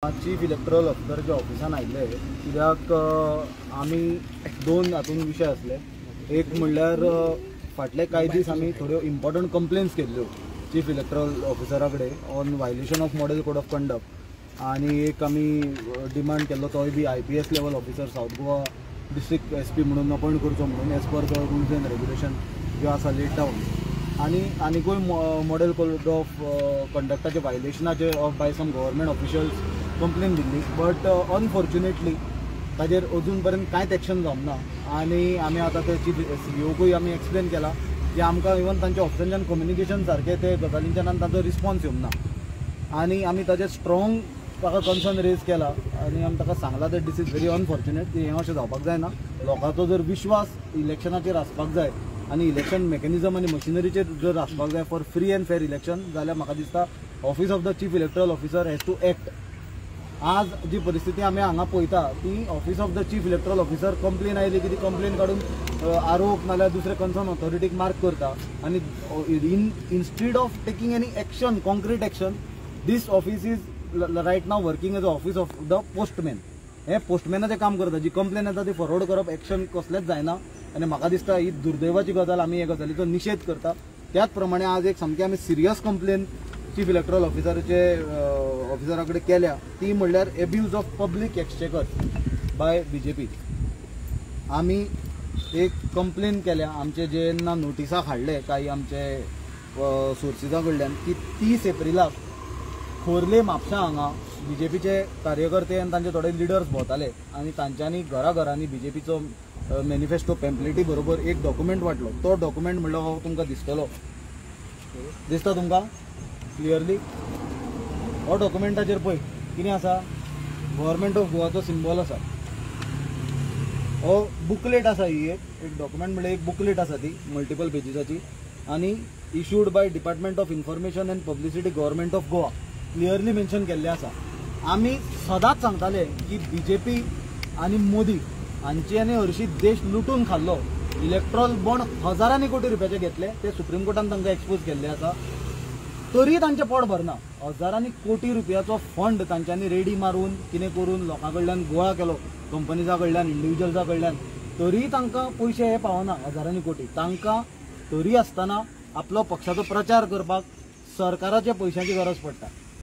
Chief electoral ऑफिसरच्या ऑफिसान आयिल्ले कित्याक आमी दोन हातून विशय आसले। एक म्हणल्यार फाटले कांय दीस आमी थोड्यो इम्पॉर्टंट कंप्लेन्स केल्ल्यो चीफ इलेक्टोरल ऑफिसरा कडेन on violation of model code of conduct, आनी एक आमी डिमांड केल्लो तोय बी IPS level officer South Goa district SP म्हणून अपॉइंट करचो म्हणून as per the rules and regulation ज्यो आसा लेट डावन, आनीकूय मॉडेल कोड ऑफ कंडक्टाचे वायलेशनाचे by some government officials complain दिल्ली। बट अनफॉर्च्युनेटली ताजेर अजून पर्यंत कांयच एक्शन जावंक ना। आनी आमी आतां ते चीफ CEOकूय आमी एक्सप्लेन केला की आमकां इवन तांच्या ऑफिसांच्यान कम्युनिकेशन सारकें ते गजालींच्यान आनी ताचो रिस्पॉन्स येवंक ना। आनी आमी ताजेर स्ट्रॉंग ताका कन्सर्न रेज केला आनी आमी ताका सांगला that this is very unfortunate की हें अशें जावपाक जायना। लोकांचो जर विश्वास इलेक्शनाचेर आसपाक जाय आनी इलेक्शन मेकॅनिझम आनी मशिनरीचेर जर आसपाक जाय for free and fair election, जाल्यार म्हाका दिसता office of the chief electoral officer has to act. आज जी परिस्थिती आमी हांगा पळयता ती office of the chief electoral officer complaint आयली की ती कंप्लेन काडून आरोप नाल्यार दुसरे कन्सर्न ऑथॉरिटीक मार्क करता आनी instead of taking any action concrete action this office is right now working as office of the postman. हे पोस्टमॅनाचें काम करता, जी कंप्लेन येता ती फॉरवर्ड करप, एक्शन कसलेंच जायना। आनी म्हाका दिसता ही दुर्दैवाची गजाल, आमी हे गजालीचो निशेध करता। त्याच प्रमाणे आज एक सामकी आमी सिरियस कंप्लेन चीफ इलेक्टोरल ऑफिसरा कडेन केल्या, ती म्हणल्यार abuse of public exchequer by BJP। आमी एक कंप्लेन केल्या आमचे जेन्ना नोटिसाक हाडले कांय आमचे सोर्सिसां कडल्यान की 30 एप्रिलाक खोर्ले म्हापसा हांगा BJPचे कार्यकर्ते आनी तांचे थोडे लिडर्स भोंवताले आनी तांच्यांनी घराघरांनी BJPचो मॅनिफेस्टो पॅम्पलेटी बरोबर एक डॉक्युमेंट वाटलो। तो डॉक्युमेंट म्हणल्यार हो तुमकां दिसतलो, दिसता तुमकां क्लियरली? हो डॉक्युमेंटाचेर पळय कितें आसा, गव्हर्मेंट ऑफ गोवाचो सिम्बॉल आसा। हो बुकलेट आसा, ही एक डॉक्युमेंट म्हणजे एक बुकलेट आसा ती मल्टिपल पेजीसाची आनी issued by department of information end publicity government of Goa, clearly mention केल्लें आसा। आमी सदांच सांगताले की BJP आनी मोदी हांची आनी हरशीं देश लुटून खाल्लो, इलेक्ट्रॉल बॉन्ड हजारांनी कोटी रुपयाचे घेतले, ते सुप्रीम कोर्टान तांकां एक्सपोज केल्ले आसा, तरी तांचें पोट भरना। हजारांनी कोटी रुपयाचो फंड तांच्यांनी रेडी मारून कितें करून लोकां कडल्यान गोळा केलो, कंपनीजा कडल्यान, इंडिविज्युअल्सा कडल्यान, तरी तांकां पयशे हे पावना हजारांनी कोटी। तांकां तरी आसतना आपलो पक्षाचो प्रचार करपाक सरकाराच्या पयशांची गरज पडटा।